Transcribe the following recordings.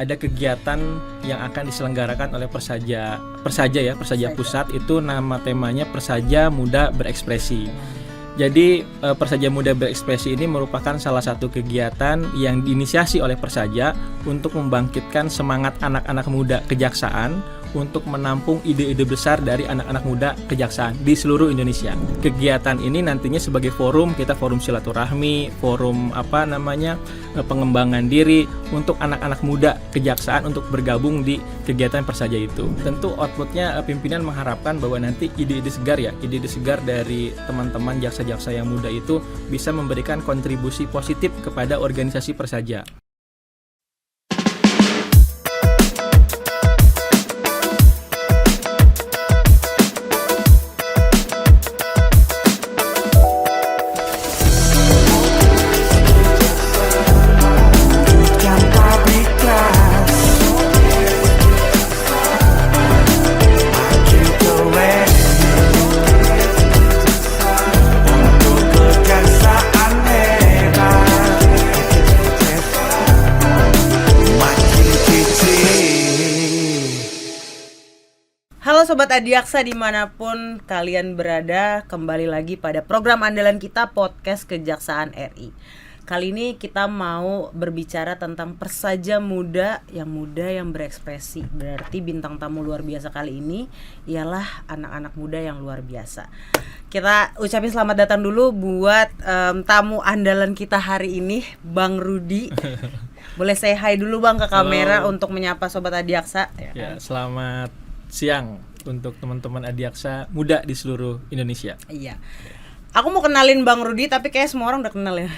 ada kegiatan yang akan diselenggarakan oleh Persaja Pusat. Itu nama temanya Persaja Muda Berekspresi. Jadi Persaja Muda Berekspresi ini merupakan salah satu kegiatan yang diinisiasi oleh Persaja untuk membangkitkan semangat anak-anak muda kejaksaan untuk menampung ide-ide besar dari anak-anak muda kejaksaan di seluruh Indonesia. Kegiatan ini nantinya sebagai forum silaturahmi, forum pengembangan diri untuk anak-anak muda kejaksaan untuk bergabung di kegiatan Persaja itu. Tentu outputnya pimpinan mengharapkan bahwa nanti ide-ide segar dari teman-teman jaksa-jaksa yang muda itu bisa memberikan kontribusi positif kepada organisasi Persaja. Halo Sobat Adiaksa dimanapun kalian berada, kembali lagi pada program andalan kita Podcast Kejaksaan RI. Kali ini kita mau berbicara tentang Persaja muda yang berekspresi. Berarti bintang tamu luar biasa kali ini ialah anak-anak muda yang luar biasa. Kita ucapin selamat datang dulu buat tamu andalan kita hari ini, Bang Rudi. Boleh say hi dulu Bang ke kamera. Halo. Untuk menyapa Sobat Adiaksa. Ya, selamat siang untuk teman-teman Adiaksa muda di seluruh Indonesia. Iya. Aku mau kenalin Bang Rudi tapi kayak semua orang udah kenal ya.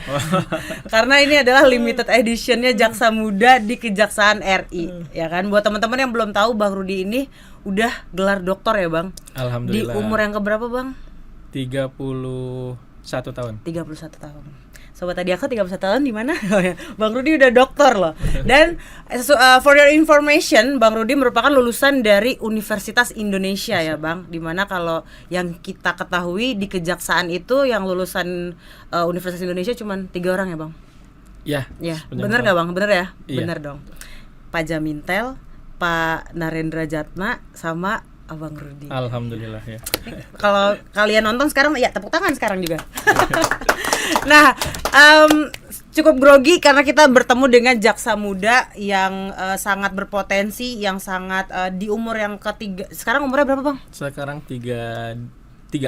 Karena ini adalah limited editionnya Jaksa Muda di Kejaksaan RI. Ya kan, buat teman-teman yang belum tahu, Bang Rudi ini udah gelar doktor ya Bang. Alhamdulillah. Di umur yang keberapa Bang? 31 tahun. 31 tahun. Sobat Adiaksa 31 tahun di mana? Bang Rudi udah dokter loh. Dan for your information, Bang Rudi merupakan lulusan dari Universitas Indonesia ya Bang. Dimana kalau yang kita ketahui di kejaksaan itu yang lulusan Universitas Indonesia cuma 3 orang ya Bang. Ya, bener nggak Bang? Bener ya? Iya. Bener dong. Pak Jamintel, Pak Narendra Jatna, sama Abang Rudi. Alhamdulillah ya. Kalau kalian nonton sekarang, ya tepuk tangan sekarang juga. Nah, cukup grogi karena kita bertemu dengan jaksa muda yang sangat berpotensi, yang sangat di umur yang ketiga. Sekarang umurnya berapa Bang? Sekarang 33,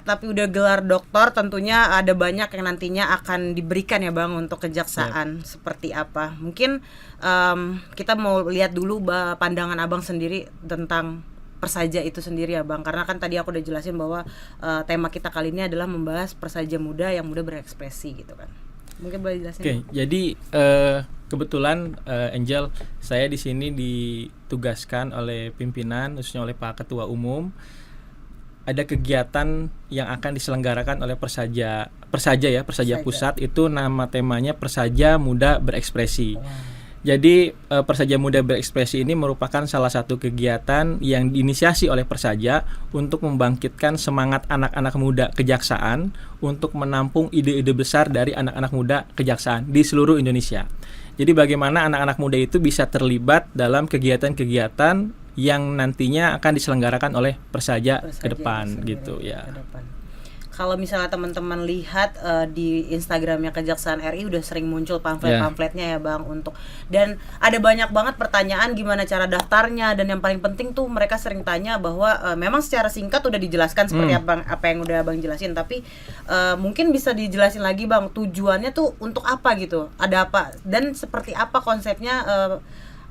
tapi udah gelar doktor. Tentunya ada banyak yang nantinya akan diberikan ya Bang untuk kejaksaan. Seperti apa? Mungkin kita mau lihat dulu pandangan Abang sendiri tentang Persaja itu sendiri ya Bang. Karena kan tadi aku udah jelasin bahwa tema kita kali ini adalah membahas Persaja muda yang muda berekspresi gitu kan. Mungkin boleh jelasin. Oke, jadi kebetulan Angel, saya di sini ditugaskan oleh pimpinan, khususnya oleh Pak Ketua Umum. Ada kegiatan yang akan diselenggarakan oleh Persaja Pusat. Itu nama temanya Persaja Muda Berekspresi. Jadi Persaja Muda Berekspresi ini merupakan salah satu kegiatan yang diinisiasi oleh Persaja untuk membangkitkan semangat anak-anak muda kejaksaan untuk menampung ide-ide besar dari anak-anak muda kejaksaan di seluruh Indonesia. Jadi bagaimana anak-anak muda itu bisa terlibat dalam kegiatan-kegiatan yang nantinya akan diselenggarakan oleh Persaja ke depan gitu ya. Kalau misalnya teman-teman lihat di Instagramnya Kejaksaan RI udah sering muncul pamflet-pamfletnya ya Bang dan ada banyak banget pertanyaan gimana cara daftarnya, dan yang paling penting tuh mereka sering tanya bahwa memang secara singkat udah dijelaskan seperti apa yang udah Bang jelasin, tapi mungkin bisa dijelasin lagi Bang, tujuannya tuh untuk apa gitu, ada apa dan seperti apa konsepnya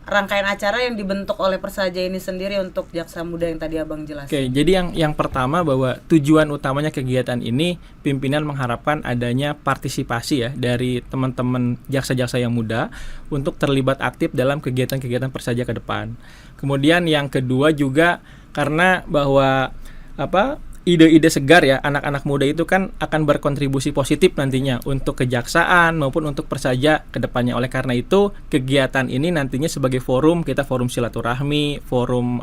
rangkaian acara yang dibentuk oleh Persaja ini sendiri untuk jaksa muda yang tadi Abang jelaskan. Oke, jadi yang pertama bahwa tujuan utamanya kegiatan ini pimpinan mengharapkan adanya partisipasi ya dari teman-teman jaksa-jaksa yang muda untuk terlibat aktif dalam kegiatan-kegiatan Persaja ke depan. Kemudian yang kedua juga karena bahwa ide-ide segar ya anak-anak muda itu kan akan berkontribusi positif nantinya untuk kejaksaan maupun untuk Persaja ke depannya. Oleh karena itu kegiatan ini nantinya sebagai forum silaturahmi, forum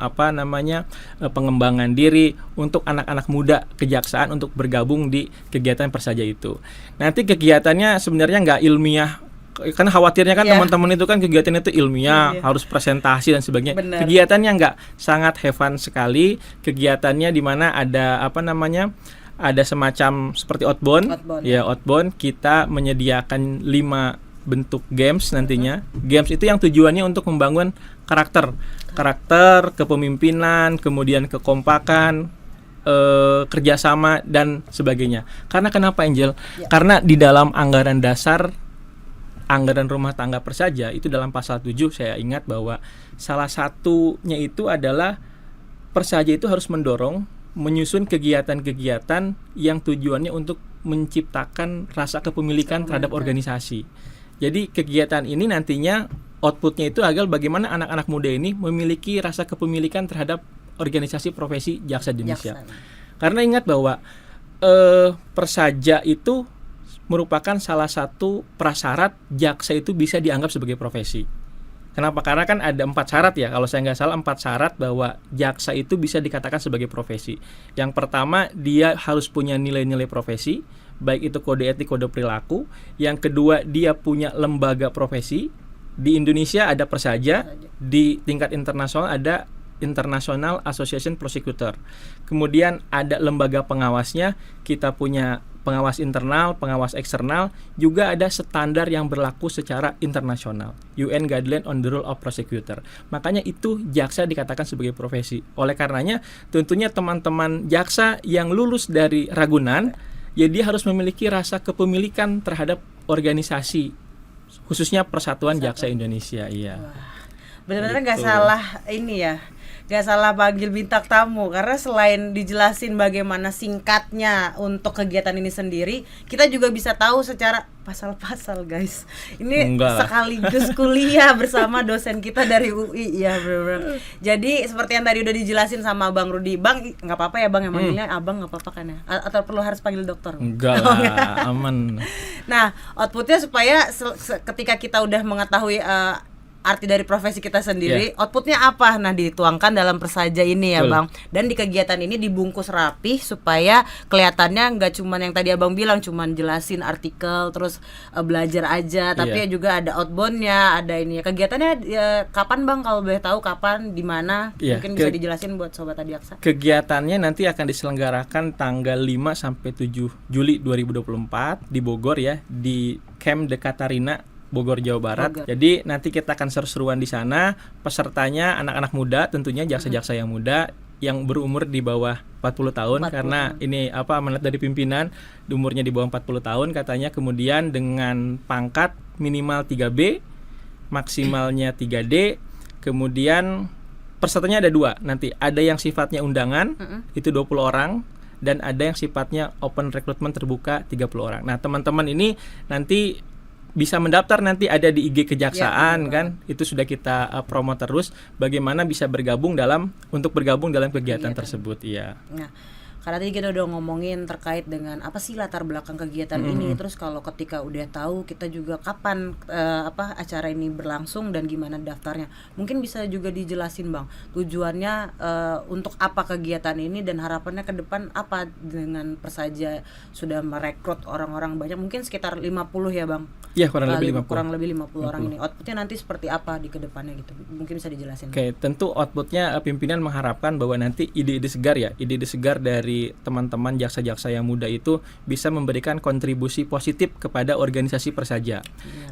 pengembangan diri untuk anak-anak muda kejaksaan untuk bergabung di kegiatan Persaja itu. Nanti kegiatannya sebenarnya nggak ilmiah Karena khawatirnya kan Iya. teman-teman itu kan kegiatan itu ilmiah, Iya. harus presentasi dan sebagainya. Benar. Kegiatannya enggak, sangat have fun sekali. Kegiatannya di mana ada ada semacam seperti outbound. Outbound, Ya, outbound kita menyediakan 5 bentuk games nantinya. Games itu yang tujuannya untuk membangun karakter, kepemimpinan, kemudian kekompakan, kerjasama dan sebagainya. Karena kenapa, Angel? Ya. Karena di dalam anggaran dasar, anggaran rumah tangga Persaja itu dalam pasal 7 saya ingat bahwa salah satunya itu adalah Persaja itu harus mendorong menyusun kegiatan-kegiatan yang tujuannya untuk menciptakan rasa kepemilikan terhadap organisasi. Jadi kegiatan ini nantinya outputnya itu agar bagaimana anak-anak muda ini memiliki rasa kepemilikan terhadap organisasi profesi jaksa Indonesia. Karena ingat bahwa Persaja itu merupakan salah satu prasyarat jaksa itu bisa dianggap sebagai profesi. Kenapa? Karena kan ada 4 syarat ya, kalau saya nggak salah 4 syarat bahwa jaksa itu bisa dikatakan sebagai profesi. Yang pertama, dia harus punya nilai-nilai profesi, baik itu kode etik, kode perilaku. Yang kedua, dia punya lembaga profesi. Di Indonesia ada Persaja, di tingkat internasional ada International Association Prosecutor. Kemudian ada lembaga pengawasnya, kita punya pengawas internal, pengawas eksternal, juga ada standar yang berlaku secara internasional, UN Guideline on the Role of Prosecutor. Makanya itu jaksa dikatakan sebagai profesi. Oleh karenanya tentunya teman-teman jaksa yang lulus dari Ragunan, ya dia harus memiliki rasa kepemilikan terhadap organisasi, khususnya Persatuan Jaksa Indonesia. Iya. Benar-benar nggak Gitu. salah ini ya, nggak salah panggil bintang tamu, karena selain dijelasin bagaimana singkatnya untuk kegiatan ini sendiri, kita juga bisa tahu secara pasal-pasal, guys. Ini Enggak lah. sekaligus kuliah bersama dosen kita dari UI ya, benar-benar. Jadi seperti yang tadi udah dijelasin sama Bang Rudi, Bang nggak apa-apa ya Bang, yang manggilnya Abang nggak apa-apa kan ya? Atau perlu harus panggil dokter? Enggak lah, aman. Nah, outputnya supaya ketika kita udah mengetahui arti dari profesi kita sendiri, outputnya apa? Nah, dituangkan dalam Persaja ini ya, Betul. Bang. Dan di kegiatan ini dibungkus rapi supaya kelihatannya nggak cuman yang tadi Abang bilang, cuman jelasin artikel terus belajar aja, tapi juga ada outboundnya, ada ini. Kegiatannya kapan, Bang? Kalau boleh tahu kapan, di mana? Iya, Mungkin bisa dijelasin buat sobat Adiaksa. Kegiatannya nanti akan diselenggarakan tanggal 5 sampai 7 Juli 2024 di Bogor ya, di Camp de Katarina, Bogor, Jawa Barat. Bogor. Jadi nanti kita akan seru-seruan di sana. Pesertanya anak-anak muda, tentunya jaksa-jaksa yang muda yang berumur di bawah 40 tahun 40. karena ini amanat dari pimpinan, umurnya di bawah 40 tahun katanya. Kemudian dengan pangkat minimal 3B, maksimalnya 3D. Kemudian pesertanya ada 2 nanti. Ada yang sifatnya undangan, itu 20 orang, dan ada yang sifatnya open recruitment terbuka 30 orang. Nah, teman-teman ini nanti bisa mendaftar, nanti ada di IG Kejaksaan kan. Itu sudah kita promo terus bagaimana bisa bergabung dalam kegiatan tersebut. Iya. Nah, karena tadi kita udah ngomongin terkait dengan apa sih latar belakang kegiatan ini, terus kalau ketika udah tahu kita juga kapan acara ini berlangsung dan gimana daftarnya, mungkin bisa juga dijelasin Bang tujuannya untuk apa kegiatan ini dan harapannya ke depan apa dengan Persaja sudah merekrut orang-orang banyak, mungkin sekitar 50 ya Bang. Iya, kurang lebih 50. Kurang lebih 50 orang ini. Outputnya nanti seperti apa di kedepannya gitu, mungkin bisa dijelasin. Oke, tentu outputnya pimpinan mengharapkan bahwa nanti ide-ide segar dari teman-teman jaksa-jaksa yang muda itu bisa memberikan kontribusi positif kepada organisasi Persaja.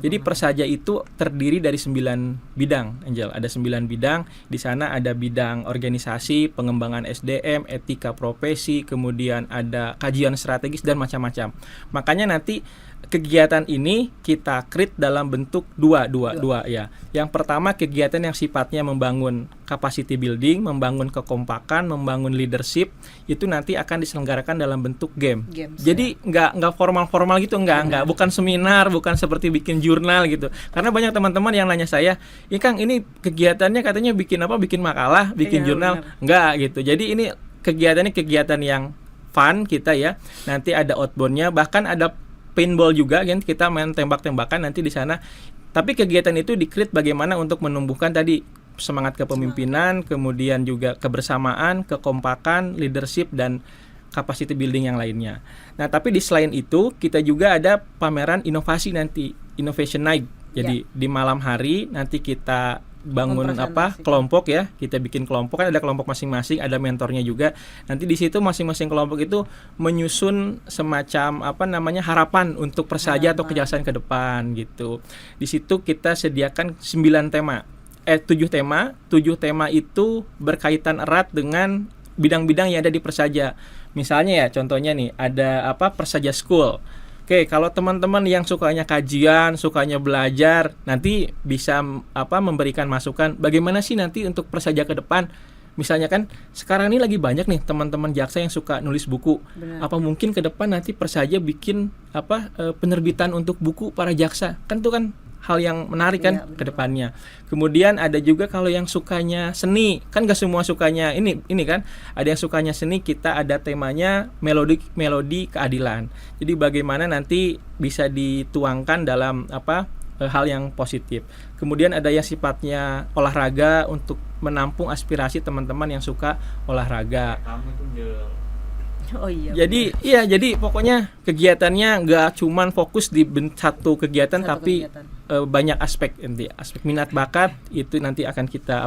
Jadi Persaja itu terdiri dari 9 bidang, Angel. Ada 9 bidang. Di sana ada bidang organisasi, pengembangan SDM, etika profesi, kemudian ada kajian strategis dan macam-macam. Makanya nanti kegiatan ini kita create dalam bentuk dua ya. Yang pertama kegiatan yang sifatnya membangun capacity building, membangun kekompakan, membangun leadership, itu nanti akan diselenggarakan dalam bentuk game. Jadi nggak formal gitu, nggak bukan seminar, bukan seperti bikin jurnal gitu. Karena banyak teman-teman yang nanya saya, "Ya Kang, ini kegiatannya katanya bikin makalah, bikin jurnal." Enggak gitu. Jadi ini kegiatan yang fun kita ya. Nanti ada outbound-nya, bahkan ada paintball juga kan, kita main tembak-tembakan nanti di sana. Tapi kegiatan itu di-create bagaimana untuk menumbuhkan tadi semangat kepemimpinan, kemudian juga kebersamaan, kekompakan, leadership dan capacity building yang lainnya. Nah, tapi di selain itu kita juga ada pameran inovasi nanti, Innovation Night. Jadi di malam hari nanti kita bangun kelompok ya, kita bikin kelompok, kan ada kelompok masing-masing, ada mentornya juga. Nanti di situ masing-masing kelompok itu menyusun semacam harapan untuk Persaja atau kejaksaan ke depan gitu. Di situ kita sediakan 7 tema. 7 tema itu berkaitan erat dengan bidang-bidang yang ada di Persaja. Misalnya ya, contohnya nih ada Persaja School. Oke, kalau teman-teman yang sukanya kajian, sukanya belajar, nanti bisa memberikan masukan bagaimana sih nanti untuk Persaja ke depan. Misalnya kan sekarang ini lagi banyak nih teman-teman jaksa yang suka nulis buku. Benar. Apa mungkin ke depan nanti Persaja bikin penerbitan untuk buku para jaksa? Kan itu kan hal yang menarik kan ke depannya. Kemudian ada juga kalau yang sukanya seni, kan gak semua sukanya ini kan. Ada yang sukanya seni, kita ada temanya melodi keadilan. Jadi bagaimana nanti bisa dituangkan dalam hal yang positif. Kemudian ada yang sifatnya olahraga untuk menampung aspirasi teman-teman yang suka olahraga. Oh iya. Jadi pokoknya kegiatannya nggak cuman fokus di satu kegiatan, tapi banyak aspek minat bakat itu nanti akan kita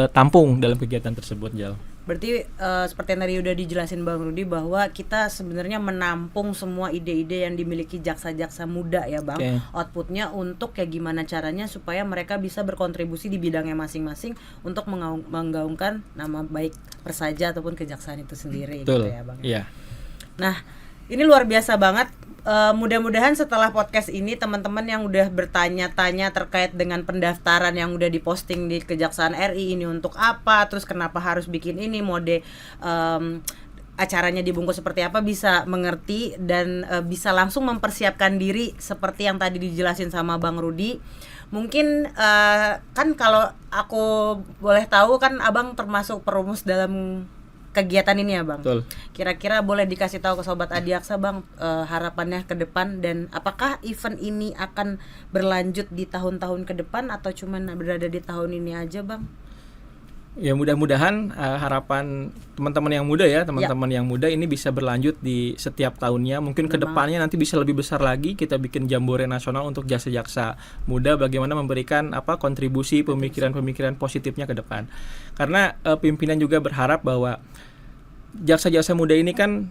tampung dalam kegiatan tersebut, Jal. Berarti seperti yang tadi udah dijelasin Bang Rudi bahwa kita sebenarnya menampung semua ide-ide yang dimiliki jaksa-jaksa muda ya Bang. Outputnya untuk kayak gimana caranya supaya mereka bisa berkontribusi di bidangnya masing-masing untuk menggaungkan nama baik Persaja ataupun kejaksaan itu sendiri. Betul. Gitu ya Bang. Iya. Nah, ini luar biasa banget. Mudah-mudahan setelah podcast ini teman-teman yang udah bertanya-tanya terkait dengan pendaftaran yang udah diposting di Kejaksaan RI ini untuk apa, terus kenapa harus bikin ini, mode acaranya dibungkus seperti apa, bisa mengerti dan bisa langsung mempersiapkan diri seperti yang tadi dijelasin sama Bang Rudi. Mungkin kan kalau aku boleh tahu kan Abang termasuk perumus dalam kegiatan ini ya Bang. Betul. Kira-kira boleh dikasih tahu ke Sobat Adiaksa Bang harapannya ke depan, dan apakah event ini akan berlanjut di tahun-tahun ke depan atau cuman berada di tahun ini aja Bang? Ya mudah-mudahan harapan teman-teman yang muda ya, teman-teman yang muda ini bisa berlanjut di setiap tahunnya. Mungkin ke depannya nanti bisa lebih besar lagi, kita bikin jambore nasional untuk jaksa-jaksa muda, bagaimana memberikan kontribusi pemikiran-pemikiran positifnya ke depan. Karena pimpinan juga berharap bahwa jaksa-jaksa muda ini kan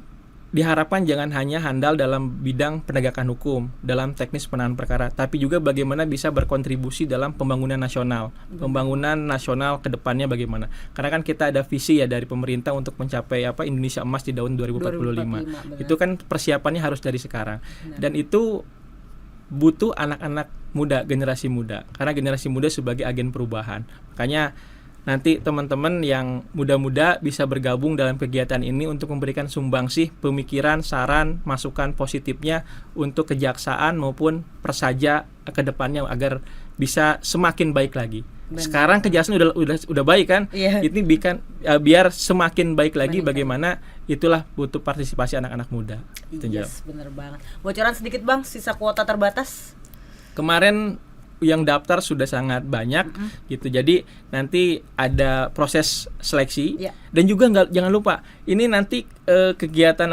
diharapkan jangan hanya handal dalam bidang penegakan hukum, dalam teknis penanganan perkara, tapi juga bagaimana bisa berkontribusi dalam pembangunan nasional. Pembangunan nasional ke depannya bagaimana? Karena kan kita ada visi ya dari pemerintah untuk mencapai Indonesia Emas di tahun 2045. Itu kan persiapannya harus dari sekarang. Dan itu butuh anak-anak muda, generasi muda. Karena generasi muda sebagai agen perubahan. Makanya nanti teman-teman yang muda-muda bisa bergabung dalam kegiatan ini untuk memberikan sumbangsih pemikiran, saran, masukan positifnya untuk kejaksaan maupun Persaja ke depannya agar bisa semakin baik lagi. Benar. Sekarang kejaksaan udah baik kan? Ini biar semakin baik lagi, bagaimana itulah butuh partisipasi anak-anak muda. Yes, bener banget. Bocoran sedikit Bang, sisa kuota terbatas. Kemarin yang daftar sudah sangat banyak gitu. Jadi nanti ada proses seleksi dan juga jangan lupa ini nanti kegiatan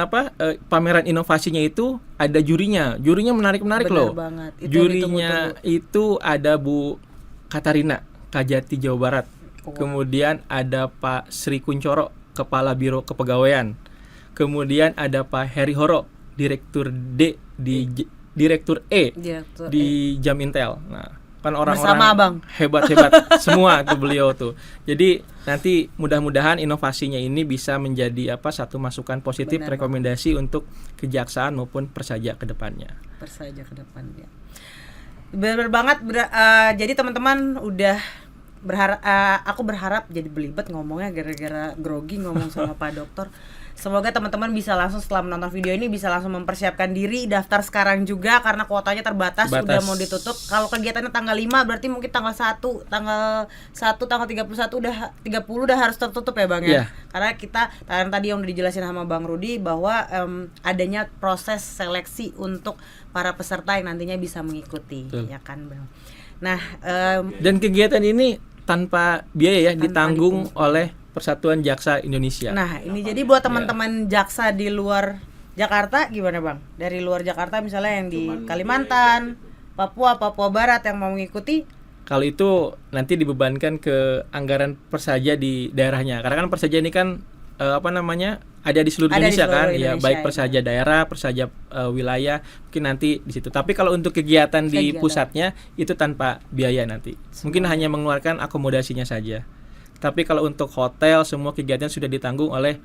pameran inovasinya itu ada jurinya. Jurinya menarik-menarik loh. Banget. Jurinya itu ada Bu Katarina Kajati Jawa Barat. Kemudian ada Pak Sri Kuncoro, Kepala Biro Kepegawaian. Kemudian ada Pak Heri Horo, Direktur D Direktur E di Jam Intel. Nah, kan orang-orang hebat-hebat semua tuh beliau tuh. Jadi nanti mudah-mudahan inovasinya ini bisa menjadi satu masukan positif, rekomendasi untuk kejaksaan maupun Persaja ke depannya. Persaja ke depannya. Benar banget. Jadi teman-teman udah aku berharap jadi belibet ngomongnya gara-gara grogi ngomong sama Pak Dokter. Semoga teman-teman bisa langsung setelah menonton video ini bisa langsung mempersiapkan diri, daftar sekarang juga karena kuotanya terbatas, udah mau ditutup. Kalau kegiatannya tanggal 5 berarti mungkin tanggal 1, tanggal 31 udah 30 udah harus tertutup ya Bang ya. Karena kita tadi yang udah dijelasin sama Bang Rudi bahwa adanya proses seleksi untuk para peserta yang nantinya bisa mengikuti. Ya kan Bang. Nah, dan kegiatan ini tanpa biaya ya, ditanggung oleh Persatuan Jaksa Indonesia. Nah, ini jadi buat teman-teman jaksa di luar Jakarta gimana Bang? Dari luar Jakarta misalnya yang di Kalimantan, Papua Barat yang mau mengikuti. Kalau itu nanti dibebankan ke anggaran Persaja di daerahnya. Karena kan Persaja ini kan ada di seluruh Indonesia kan, ya baik Persaja daerah, Persaja wilayah, mungkin nanti di situ. Tapi kalau untuk kegiatan di pusatnya itu tanpa biaya nanti. Mungkin hanya mengeluarkan akomodasinya saja. Tapi kalau untuk hotel semua kegiatan sudah ditanggung oleh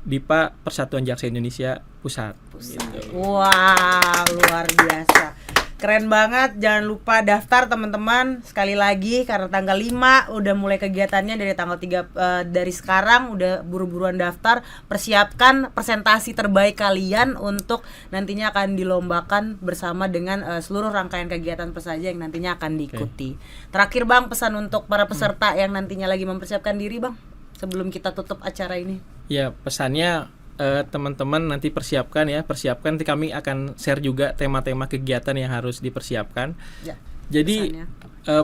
DIPA Persatuan Jaksa Indonesia Pusat. Gitu. Wah, luar biasa. Keren banget, jangan lupa daftar teman-teman. Sekali lagi karena tanggal 5 udah mulai kegiatannya, dari tanggal 3 dari sekarang udah buru-buruan daftar. Persiapkan presentasi terbaik kalian untuk nantinya akan dilombakan bersama dengan seluruh rangkaian kegiatan Persaja yang nantinya akan diikuti. Terakhir Bang, pesan untuk para peserta yang nantinya lagi mempersiapkan diri Bang, sebelum kita tutup acara ini. Ya, pesannya teman-teman nanti persiapkan. Nanti kami akan share juga tema-tema kegiatan yang harus dipersiapkan. Ya, jadi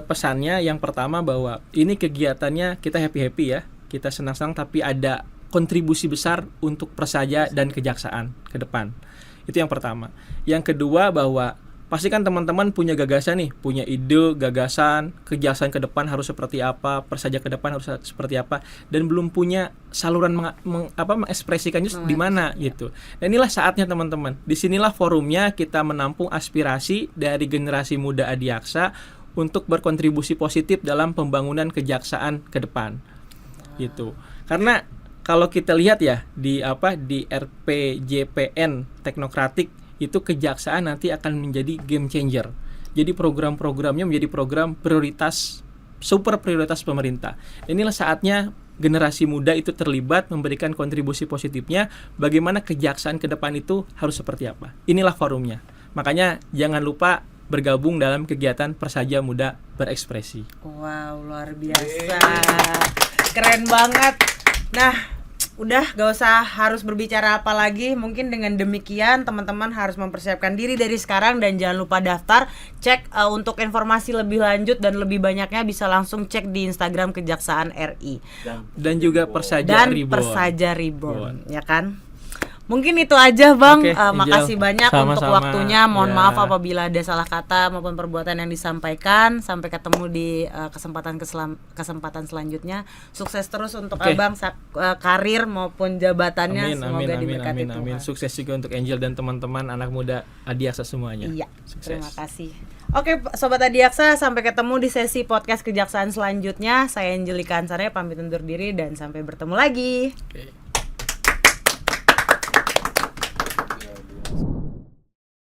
pesannya yang pertama bahwa ini kegiatannya kita happy ya, kita senang-senang, tapi ada kontribusi besar untuk Persaja dan kejaksaan ke depan. Itu yang pertama. Yang kedua bahwa pasti kan teman-teman punya gagasan nih, punya ide, gagasan, kejaksaan ke depan harus seperti apa, Persaja ke depan harus seperti apa, dan belum punya saluran mengekspresikannya di mana gitu. Dan inilah saatnya teman-teman. Disinilah forumnya kita menampung aspirasi dari generasi muda Adiaksa untuk berkontribusi positif dalam pembangunan kejaksaan ke depan. Gitu. Karena kalau kita lihat ya di RPJPN teknokratik itu kejaksaan nanti akan menjadi game changer. Jadi program-programnya menjadi program prioritas, super prioritas pemerintah. Inilah saatnya generasi muda itu terlibat, memberikan kontribusi positifnya, bagaimana kejaksaan ke depan itu harus seperti apa. Inilah forumnya. Makanya jangan lupa bergabung dalam kegiatan Persaja Muda Berekspresi. Wow, luar biasa. Keren banget. Nah, udah gak usah harus berbicara apa lagi. Mungkin dengan demikian teman-teman harus mempersiapkan diri dari sekarang. Dan jangan lupa daftar. Cek untuk informasi lebih lanjut dan lebih banyaknya bisa langsung cek di Instagram Kejaksaan RI. Dan juga Persaja Reborn. Persaja Reborn, ya kan? Mungkin itu aja Bang. Makasih banyak untuk waktunya. Mohon maaf apabila ada salah kata maupun perbuatan yang disampaikan. Sampai ketemu di kesempatan selanjutnya. Sukses terus untuk Abang, karir maupun jabatannya. Semoga diberkati Tuhan. Amin. Sukses juga untuk Angel dan teman-teman anak muda Adiaksa semuanya. Iya. Sukses. Terima kasih. Oke, Sobat Adiaksa, sampai ketemu di sesi podcast kejaksaan selanjutnya. Saya Angelika Ansarnya pamit undur diri dan sampai bertemu lagi.